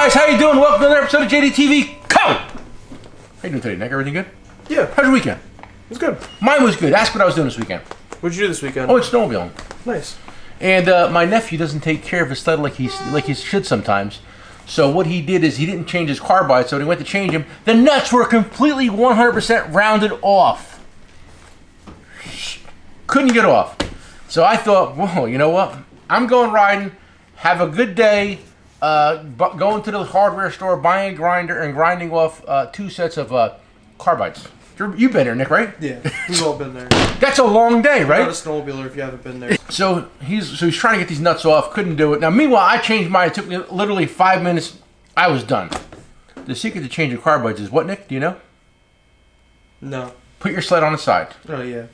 guys, how you doing? Welcome to another episode of JDTVCo. How you doing today, Nick? Everything good? Yeah. How's your weekend? It was good. Mine was good. Ask what I was doing this weekend. What'd you do this weekend? Oh, it's snowmobiling. Nice. And my nephew doesn't take care of his sled like he should sometimes. So what he did is he didn't change his carbide. So when he went to change him, the nuts were completely 100% rounded off. Couldn't get off. So I thought, whoa, you know what? I'm going riding. Have a good day. Going to the hardware store, buying a grinder, and grinding off 2 sets of carbides. You've been there, Nick, right? Yeah, we've all been there. That's a long day, right? You're not a snowmobiler if you haven't been there. So he's trying to get these nuts off, couldn't do it. Now, meanwhile, I changed mine. It took me literally 5 minutes. I was done. The secret to changing carbides is what, Nick? Do you know? No. Put your sled on the side. Oh, yeah.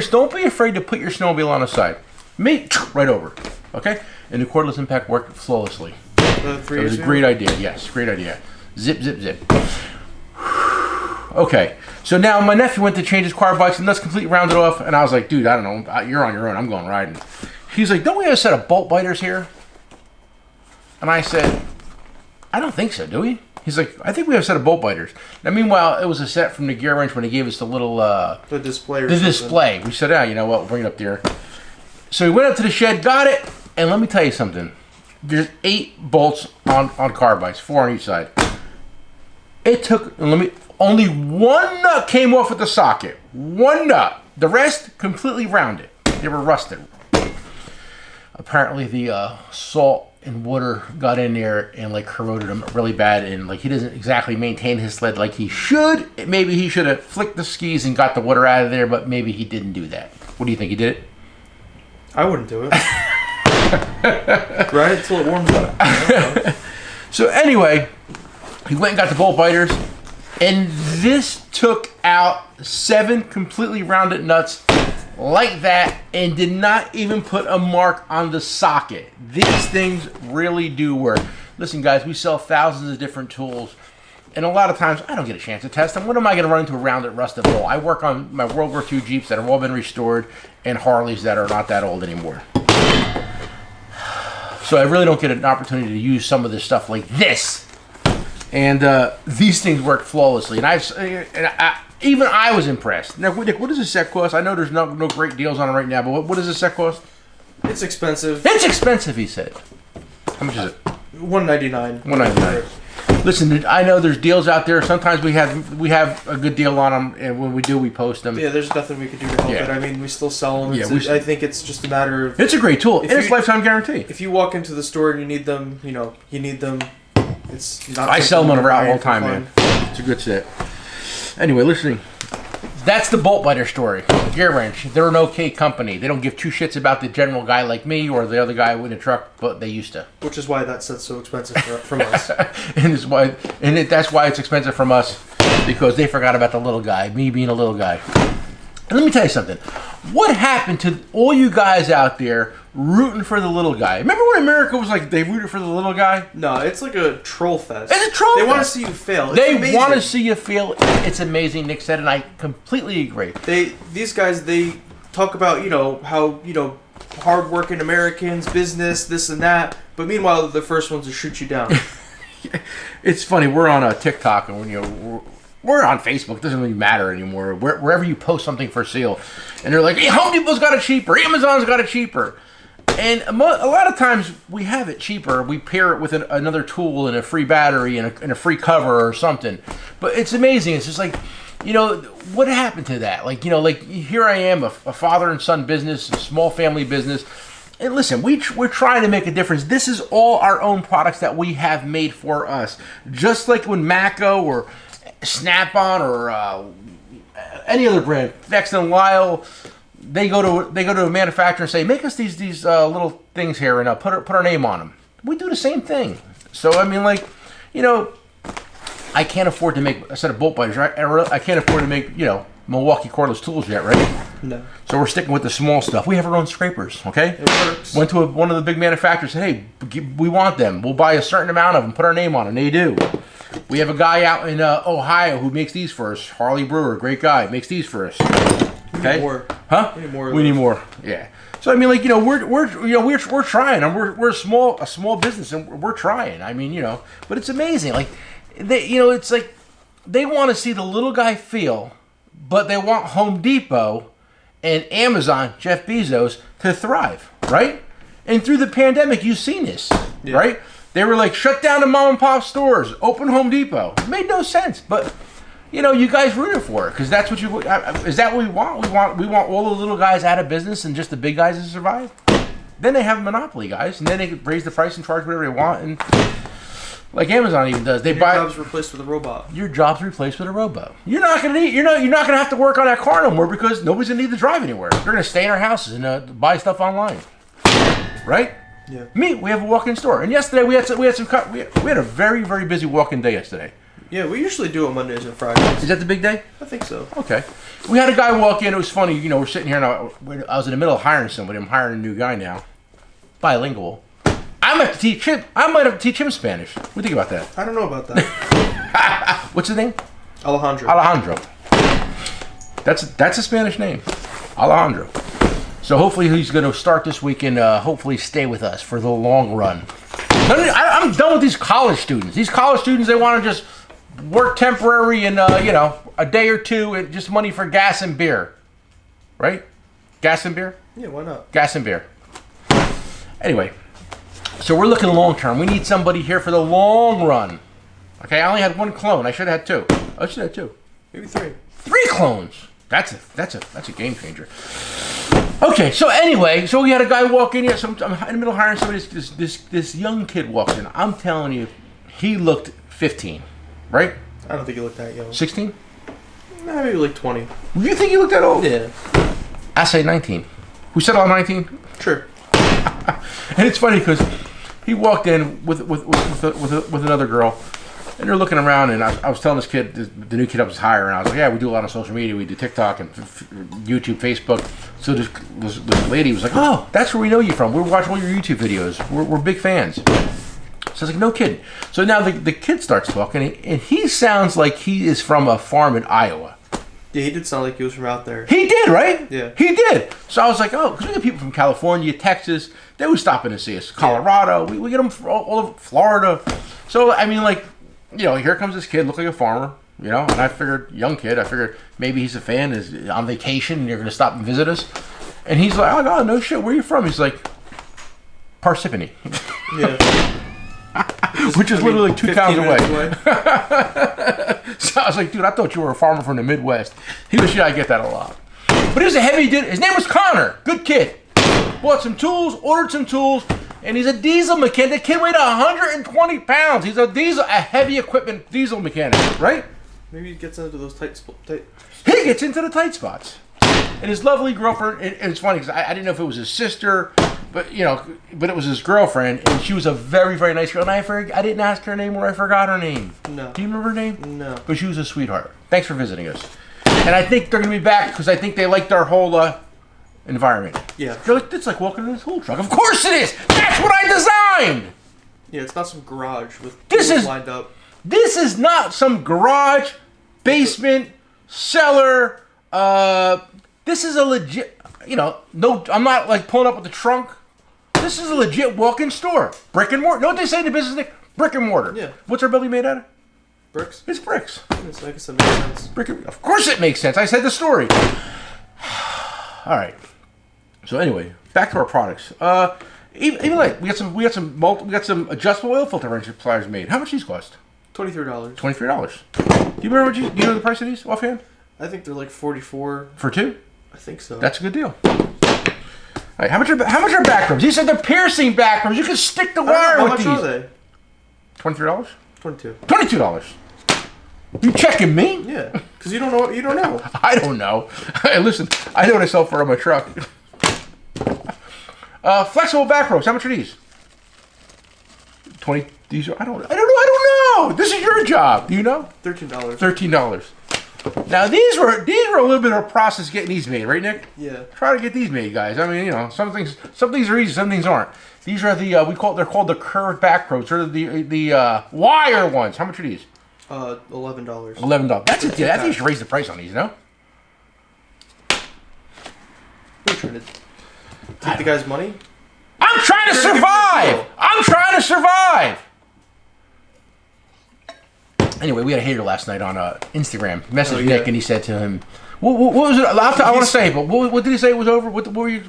Don't be afraid to put your snowmobile on the side. Me, right over. Okay? And the cordless impact worked flawlessly. It was a great idea. Yes, great idea. Zip, zip, zip. Okay, so now my nephew went to change his carbides and that's completely rounded off. And I was like, dude, I don't know. You're on your own. I'm going riding. He's like, don't we have a set of bolt biters here? And I said, I don't think so, do we? He's like, I think we have a set of bolt biters. Now, meanwhile, it was a set from the gear wrench when they gave us the little... the display or the something. display. We said, you know what, we'll bring it up there. So we went up to the shed, got it, and let me tell you something. There's 8 bolts on carbides, 4 on each side. It took, only 1 nut came off at the socket. 1 nut. The rest completely rounded. They were rusted. Apparently the salt and water got in there and like corroded them really bad, and like he doesn't exactly maintain his sled like he should. Maybe he should have flicked the skis and got the water out of there, but maybe he didn't do that. What do you think? He did it? I wouldn't do it. Ride it till it warms up. So anyway, he went and got the bolt biters, and this took out 7 completely rounded nuts like that and did not even put a mark on the socket. These things really do work. Listen, guys, we sell thousands of different tools, and a lot of times I don't get a chance to test them. When am I going to run into a rounded, rusted bolt? I work on my World War II Jeeps that have all been restored and Harleys that are not that old anymore. So I really don't get an opportunity to use some of this stuff like this. And these things work flawlessly. And even I was impressed. Now, Nick, what does this set cost? I know there's no great deals on it right now, but what does this set cost? It's expensive. It's expensive, he said. How much is it? $199. $199. Listen, I know there's deals out there. Sometimes we have a good deal on them, and when we do, we post them. Yeah, there's nothing we could do to help it. I mean, we still sell them. I think it's just a matter of... It's a great tool, and it's lifetime guarantee. If you walk into the store and you need them, you need them. It's not... I sell them on a route all the time, man. It's a good set. Anyway, listening. That's the bolt biter story. Gear wrench. They're an okay company. They don't give 2 shits about the general guy like me or the other guy with a truck, but they used to. Which is why that set's so expensive from us. That's why it's expensive from us, because they forgot about the little guy, me being a little guy. And let me tell you something. What happened to all you guys out there rooting for the little guy? Remember when America was like, they rooted for the little guy? No, it's like a troll fest. It's a troll fest. They want to see you fail. They want to see you fail. It's amazing, Nick said, and I completely agree. These guys, they talk about, how, hard-working Americans, business, this and that, but meanwhile, they're the first ones to shoot you down. It's funny. We're on a TikTok, and we're on Facebook. It doesn't really matter anymore. Wherever you post something for sale, and they're like, hey, Home Depot's got it cheaper. Amazon's got it cheaper. And a lot of times we have it cheaper. We pair it with another tool and a free battery and a free cover or something. But it's amazing. It's just like, what happened to that? Like, here I am, a father and son business, a small family business. And listen, we're trying to make a difference. This is all our own products that we have made for us. Just like when Mako or Snap-on or any other brand, Vex and Lyle, they go to a manufacturer and say, make us these little things here and put our name on them. We do the same thing. So I mean, I can't afford to make a set of bolt biters. Right? I can't afford to make Milwaukee cordless tools yet, right? No. So we're sticking with the small stuff. We have our own scrapers, okay? It works. Went to one of the big manufacturers, said, hey, we want them. We'll buy a certain amount of them, put our name on them. They do. We have a guy out in Ohio who makes these for us. Harley Brewer, great guy, makes these for us. Okay. More. Huh? We need more. We need more. Yeah. So I mean, like, we're trying, and we're a small business, and we're trying. I mean, but it's amazing. Like, it's like they want to see the little guy fail, but they want Home Depot and Amazon, Jeff Bezos, to thrive, right? And through the pandemic, you've seen this, right? They were like, shut down the mom and pop stores, open Home Depot. It made no sense, but you guys rooted for it because that's what you. Is that what we want? We want all the little guys out of business and just the big guys to survive. Then they have a monopoly, guys, and then they can raise the price and charge whatever they want, and like Amazon even does, they buy. Your job's replaced with a robot. Your job's replaced with a robot. You're not gonna need. You're not gonna have to work on that car no more because nobody's gonna need to drive anywhere. They're gonna stay in our houses and buy stuff online, right? Yeah. We have a walk-in store, and yesterday we had a very, very busy walk-in day yesterday. Yeah, we usually do it Mondays and Fridays. Is that the big day? I think so. Okay. We had a guy walk in. It was funny. We're sitting here, and I was in the middle of hiring somebody. I'm hiring a new guy now, bilingual. I might have to teach him Spanish. What do you think about that? I don't know about that. What's his name? Alejandro. That's a Spanish name, Alejandro. So hopefully he's going to start this week and hopefully stay with us for the long run. I'm done with these college students. These college students, they want to just work temporary and a day or two and just money for gas and beer, right? Gas and beer? Yeah, why not? Gas and beer. Anyway, so we're looking long term. We need somebody here for the long run. Okay, I only had one clone. I should have had two. I should have had two. Maybe three. 3 clones. That's a game changer. Okay, so anyway, so we had a guy walk in here. I'm in the middle of hiring somebody. This young kid walks in. I'm telling you, he looked 15, right? I don't think he looked that young. 16? Nah, maybe like 20. You think he looked that old? Yeah. I say 19. Who said all 19? Sure. And it's funny because he walked in with another girl, and they're looking around, and I was telling this kid, the new kid I was hiring, I was like, yeah, we do a lot of social media. We do TikTok and YouTube, Facebook. So this lady was like, oh, that's where we know you from. We watch all your YouTube videos. We're big fans. So I was like, no kidding. So now the kid starts talking, and he sounds like he is from a farm in Iowa. Yeah, he did sound like he was from out there. He did, right? Yeah. He did. So I was like, oh, because we get people from California, Texas. They would stop in to see us. Colorado. Yeah. We get them from all over Florida. So, I mean, like, here comes this kid, look like a farmer, and I figured, young kid, I figured maybe he's a fan, is on vacation, and you're going to stop and visit us. And he's like, oh, no shit, where are you from? He's like, Parsippany. Yeah. Which is literally like 2 towns away. So I was like, dude, I thought you were a farmer from the Midwest. He was, I get that a lot. But he was a heavy dude. His name was Connor. Good kid. Bought some tools, ordered some tools, and he's a diesel mechanic. The kid weighed 120 pounds. He's a heavy equipment diesel mechanic, right? Maybe he gets into those tight. He gets into the tight spots. And his lovely girlfriend, and it's funny because I didn't know if it was his sister, but it was his girlfriend, and she was a very, very nice girl. And I didn't ask her name, or I forgot her name. No. Do you remember her name? No. But she was a sweetheart. Thanks for visiting us. And I think they're going to be back because I think they liked our whole environment. Yeah. They're like, it's like walking in a tool truck. Of course it is. That's what I designed. Yeah, it's not some garage with tools lined up. This is not some garage, basement, cellar. This is a legit, no, I'm not like pulling up with the trunk. This is a legit walk-in store. Brick and mortar. Know what they say in the business, Nick? Brick and mortar. Yeah. What's our building made out of? Bricks. It's bricks. I guess that makes sense. Of course it makes sense. I said the story. All right. So anyway, back to our products. Even like we got some adjustable oil filter wrench pliers made. How much these cost? $23. $23. Do you remember do you know the price of these offhand? I think they're like $44 for 2. I think so. That's a good deal. All right, how much are back rubs? These are the piercing back rubs. You can stick the wire with these. How much are they? $23. $22. You checking me? Yeah, because you don't know. You don't know. I don't know. Hey, listen, I know what I sell for on my truck. Flexible back ropes. How much are these? 20. These are. I don't know. This is your job. Do you know? $13. $13. Now these were a little bit of a process getting these made, right, Nick? Yeah. Try to get these made, guys. I mean, some things are easy, some things aren't. These are they're called the curved back ropes. They're the wire ones. How much are these? $11. $11. That's a deal. I think you should raise the price on these, no? trying to take the guy's money? I'm trying to survive! I'm trying to survive! Anyway, we had a hater last night on Instagram. Messaged Nick, and he said to him, what was it? I want to say, but what did he say it was over? What were you?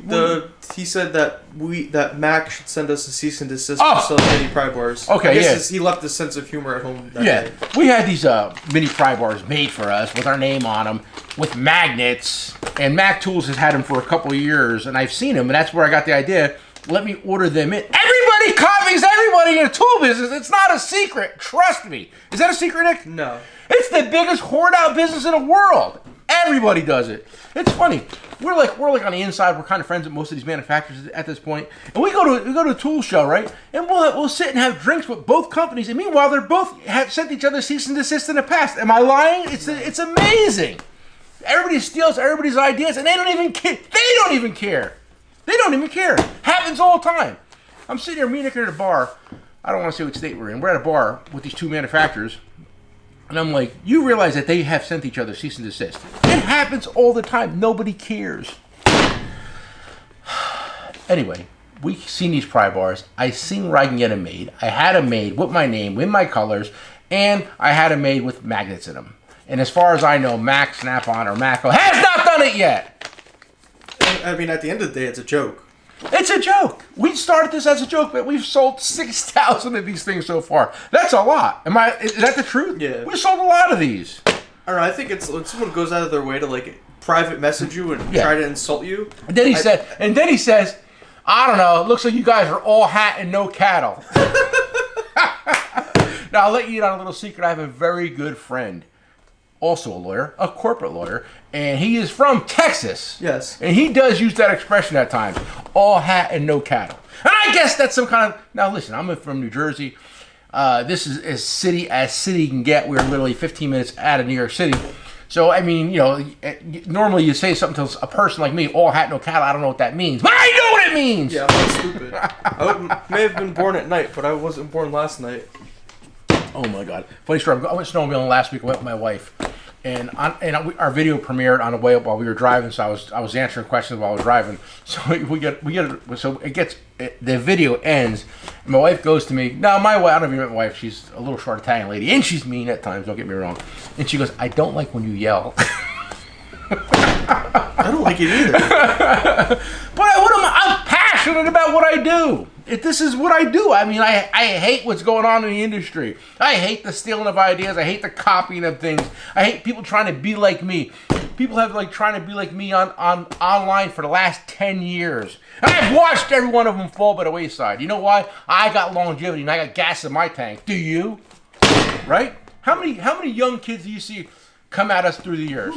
He said that Mac should send us a cease and desist for selling mini pry bars. Okay, I guess he left a sense of humor at home. That day. We had these mini pry bars made for us with our name on them, with magnets, and Mac Tools has had them for a couple of years, and I've seen them, and that's where I got the idea. Let me order them in. Everybody copies everybody in a tool business. It's not a secret. Trust me. Is that a secret, Nick? No. It's the biggest hoard out business in the world. Everybody does it. It's funny. We're like on the inside. We're kind of friends with most of these manufacturers at this point. And we go to a tool show, right? And we'll sit and have drinks with both companies. And meanwhile, they're both have sent each other cease and desist in the past. Am I lying? It's amazing. Everybody steals everybody's ideas, and they don't even care. They don't even care. They don't even care. Happens all the time. I'm sitting here, me and Nick are at a bar. I don't want to say what state we're in. We're at a bar with these two manufacturers. And I'm like, you realize that they have sent each other cease and desist. It happens all the time. Nobody cares. Anyway, we seen these pry bars. I seen where I can get them made. I had them made with my name, with my colors, and I had them made with magnets in them. And as far as I know, Mac, Snap-on, or Maco has not done it yet. I mean, at the end of the day, it's a joke. It's a joke. We started this as a joke, but we've sold 6,000 of these things so far. That's a lot. Is that the truth? Yeah. We sold a lot of these. I don't know. I think it's when someone goes out of their way to like private message you and try to insult you. And then he says, I don't know. It looks like you guys are all hat and no cattle. Now I'll let you in on a little secret. I have a very good friend, also a lawyer, a corporate lawyer, and he is from Texas. Yes. And he does use that expression at times, all hat and no cattle. And I guess that's some kind of, now listen, I'm from New Jersey. This is as city can get. We're literally 15 minutes out of New York City. So, I mean, normally you say something to a person like me, all hat, no cattle, I don't know what that means. But I know what it means! Yeah, I'm not stupid. I may have been born at night, but I wasn't born last night. Oh my God! Funny story. I went snowmobiling last week. I went with my wife, and our video premiered on the way up while we were driving. So I was answering questions while I was driving. So the video ends. And my wife goes to me. Now my wife, I don't even know my wife. She's a little short Italian lady, and she's mean at times. Don't get me wrong. And she goes, "I don't like when you yell." I don't like it either. But I'm passionate about what I do. This is what I do. I mean, I hate what's going on in the industry. I hate the stealing of ideas. I hate the copying of things. I hate people trying to be like me. People have like trying to be like me on online for the last 10 years. And I've watched every one of them fall by the wayside. You know why? I got longevity and I got gas in my tank. Do you? Right? How many young kids do you see come at us through the years?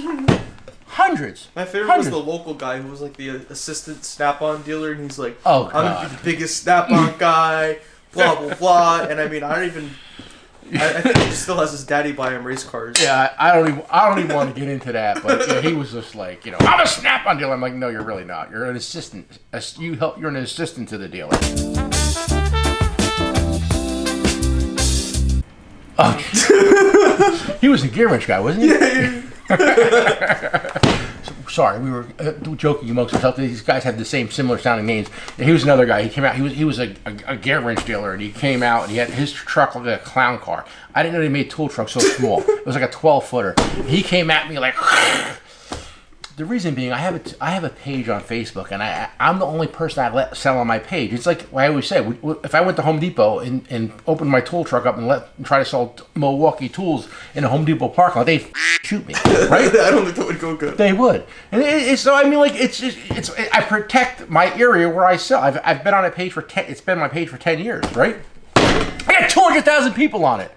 Hundreds. My favorite was the local guy who was like the assistant Snap-on dealer, and he's like, "Oh God, I'm the biggest Snap-on guy." Blah blah blah. And I mean, I think he still has his daddy buy him race cars. Yeah, I don't even want to get into that. But yeah, he was just like, I'm a Snap-on dealer. I'm like, no, you're really not. You're an assistant. You're an assistant to the dealer. Oh, he was a gear wrench guy, wasn't he? Yeah. Sorry, we were joking amongst ourselves. These guys had the similar sounding names. And he was another guy. He came out. He was a gear wrench dealer, and he came out and he had his truck like a clown car. I didn't know they made tool trucks so small. It was like a 12-footer. He came at me like. The reason being, I have a page on Facebook, and I'm the only person I let sell on my page. It's like I always say, if I went to Home Depot and opened my tool truck up and try to sell Milwaukee tools in a Home Depot parking lot, they'd shoot me, right? I don't think that would go good. They would, and so I mean, like I protect my area where I sell. I've been on a page for 10. It's been my page for 10 years, right? I got 200,000 people on it.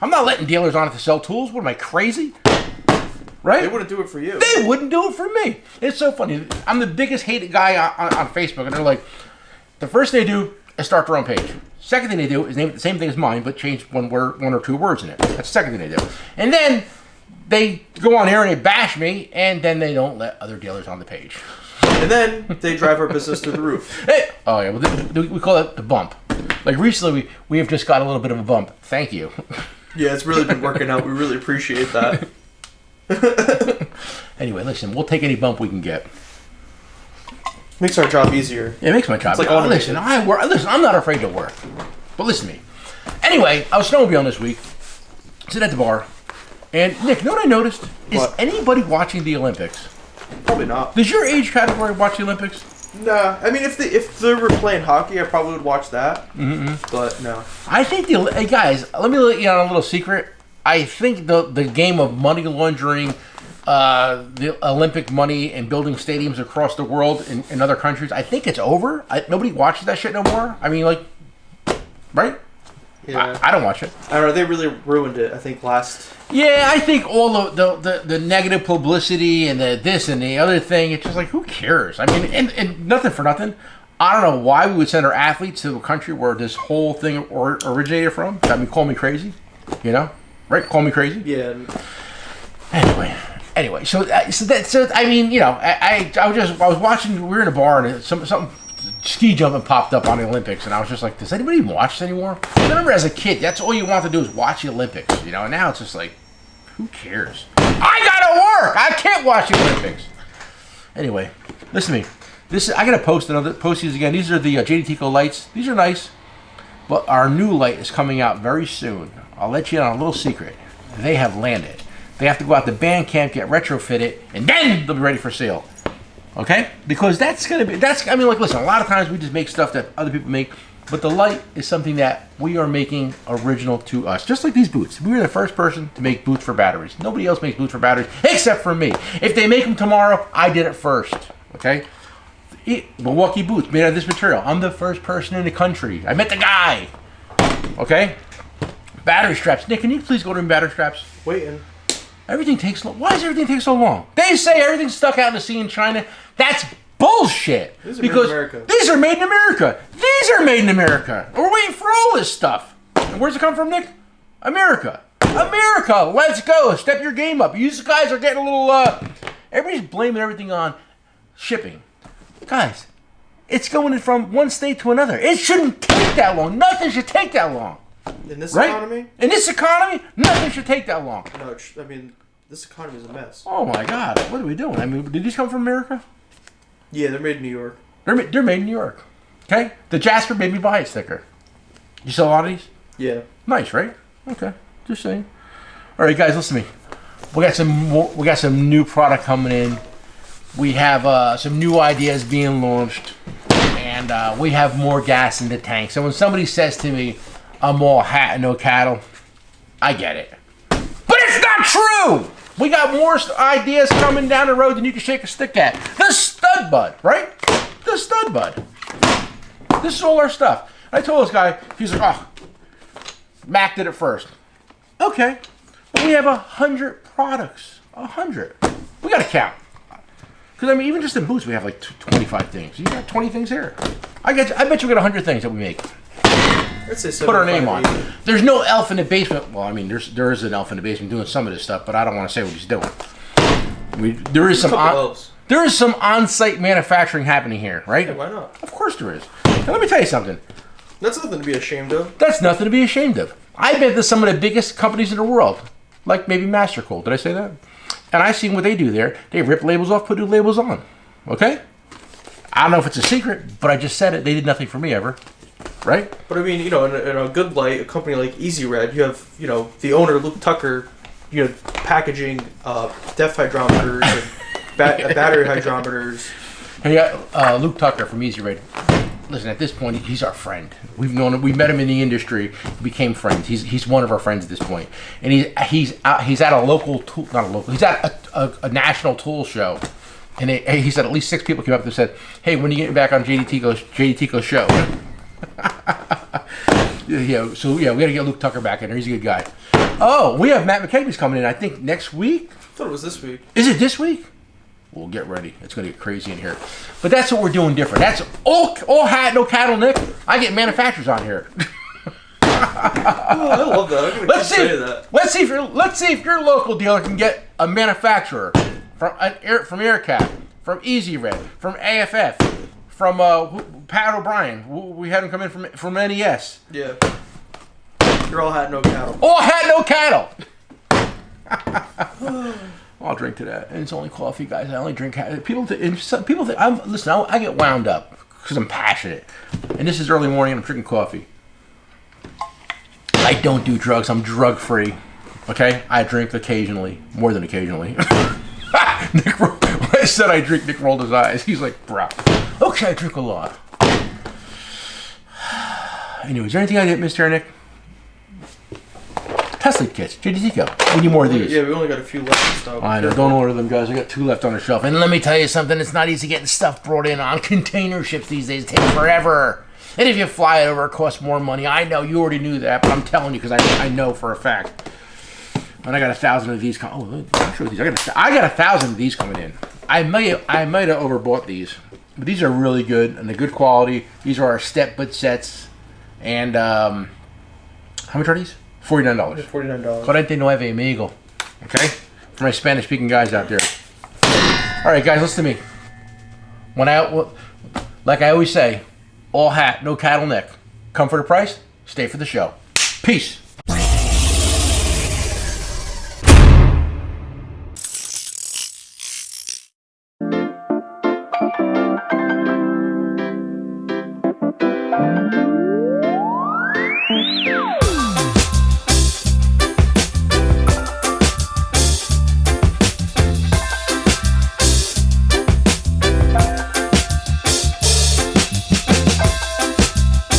I'm not letting dealers on it to sell tools. What am I, crazy? Right? They wouldn't do it for you. They wouldn't do it for me. It's so funny. I'm the biggest hated guy on Facebook, and they're like, the first thing they do is start their own page. Second thing they do is name it the same thing as mine, but change one or two words in it. That's the second thing they do. And then they go on here and they bash me, and then they don't let other dealers on the page. And then they drive our business through the roof. Hey, oh yeah, well, we call it the bump. Like recently, we have just got a little bit of a bump. Thank you. Yeah, it's really been working out. We really appreciate that. Anyway, listen, we'll take any bump we can get. Makes our job easier. It makes my job. It's like listen, listen, I'm not afraid to work. But listen to me. Anyway, I was snowmobiling this week. Sitting at the bar. And Nick, you know what I noticed? Is anybody watching the Olympics? Probably not. Does your age category watch the Olympics? Nah. I mean, if they were playing hockey, I probably would watch that. Mm-hmm. But no. I think hey guys, let me let you on a little secret. I think the game of money laundering, the Olympic money and building stadiums across the world in other countries, I think it's over. Nobody watches that shit no more. I mean, like, right? Yeah. I don't watch it. I don't know. They really ruined it, I think, last... Yeah, I think all the negative publicity and the this and the other thing, it's just like, who cares? I mean, and nothing for nothing. I don't know why we would send our athletes to a country where this whole thing originated from. I mean, call me crazy, you know? Right? Call me crazy? Yeah. Anyway, so I mean, you know, I was watching, we were in a bar and something ski jumping popped up on the Olympics, and I was just like, does anybody even watch this anymore? I remember as a kid, that's all you want to do is watch the Olympics, you know, and now it's just like, who cares? I gotta work! I can't watch the Olympics! Anyway, listen to me. I gotta post these again. These are the JDTCo lights. These are nice, but our new light is coming out very soon. I'll let you in on a little secret. They have landed. They have to go out to Bandcamp, get retrofitted, and then they'll be ready for sale. Okay? Because I mean, like, listen, a lot of times we just make stuff that other people make, but the light is something that we are making original to us. Just like these boots. We were the first person to make boots for batteries. Nobody else makes boots for batteries except for me. If they make them tomorrow, I did it first. Okay? Milwaukee boots made out of this material. I'm the first person in the country. I met the guy. Okay? Battery straps. Nick, can you please go to battery straps? Waiting. Everything takes long. Why does everything take so long? They say everything's stuck out in the sea in China. That's bullshit. These are made in America. These are made in America. These are made in America. We're waiting for all this stuff. And where's it come from, Nick? America. America. Let's go. Step your game up. You guys are getting a little... everybody's blaming everything on shipping. Guys, it's going from one state to another. It shouldn't take that long. Nothing should take that long. In this economy? In this economy, nothing should take that long. No, I mean, this economy is a mess. Oh my God, what are we doing? I mean, did these come from America? Yeah, they're made in New York. They're made in New York. Okay? The Jasper made me buy a sticker. You sell a lot of these? Yeah. Nice, right? Okay, just saying. All right, guys, listen to me. We got some new product coming in. We have some new ideas being launched, and we have more gas in the tank. So when somebody says to me, I'm all hat and no cattle, I get it. But it's not true! We got more ideas coming down the road than you can shake a stick at. The stud bud, right? The stud bud. This is all our stuff. I told this guy, he's like, oh, Mac did it first. Okay. But we have 100 products. 100. We gotta count. Because, I mean, even just in boots, we have like 25 things. You got 20 things here. I bet you we got 100 things that we make. Put our name on. There's no elf in the basement. Well, I mean, there is an elf in the basement doing some of this stuff, but I don't want to say what he's doing. There is some on-site manufacturing happening here, right? Yeah, why not? Of course there is. Now, let me tell you something. That's nothing to be ashamed of. That's nothing to be ashamed of. I've been to some of the biggest companies in the world, like maybe Mastercold. Did I say that? And I've seen what they do there. They rip labels off, put new labels on. Okay? I don't know if it's a secret, but I just said it. They did nothing for me ever. Right? But I mean, you know, in a good light, a company like Easy Red, you have, you know, the owner, Luke Tucker, you know, packaging depth hydrometers and battery hydrometers. Hey, Luke Tucker from Easy Red. Listen, at this point, he's our friend. We met him in the industry, became friends. He's one of our friends at this point, and he's at a local tool, not a local. He's at a national tool show, and he said at least 6 people came up and said, "Hey, when are you getting back on JDTCo show?" Yeah, so yeah, we got to get Luke Tucker back in there. He's a good guy. Oh, we have Matt McKegby's coming in. I think next week. I thought it was this week. Is it this week? We'll get ready. It's going to get crazy in here. But that's what we're doing different. That's all hat, no cattle, Nick. I get manufacturers on here. Oh, I love that. I'm gonna say that. Let's see if your local dealer can get a manufacturer from AirCap, from Easy Red, from AFF, from Pat O'Brien. We had him come in from NES. Yeah. You're all hat, no cattle. All hat, no cattle. I'll drink to that. And it's only coffee, guys. I only drink. People think I get wound up because I'm passionate. And this is early morning and I'm drinking coffee. I don't do drugs. I'm drug free. Okay? I drink occasionally. More than occasionally. Nick, when I said I drink, Nick rolled his eyes. He's like, bro. Okay, I drink a lot. Anyway, is there anything I did, Mr. Nick? Tesla kits, JDTCo. We need more of these. Yeah, we only got a few left and stuff. I know, don't order them, guys. I got 2 left on the shelf. And let me tell you something, it's not easy getting stuff brought in on container ships these days. It takes forever. And if you fly it over, it costs more money. I know, you already knew that, but I'm telling you because I know for a fact. And I got 1,000 of these coming. Oh, show these. I got 1,000 of these coming in. I might have overbought these. But these are really good and they're good quality. These are our step butt sets. And how much are these? $49. $49. Corrente nueve, amigo. Okay? For my Spanish speaking guys out there. Alright guys, listen to me. Like I always say, all hat, no cattle neck. Come for the price, stay for the show. Peace. Thank you.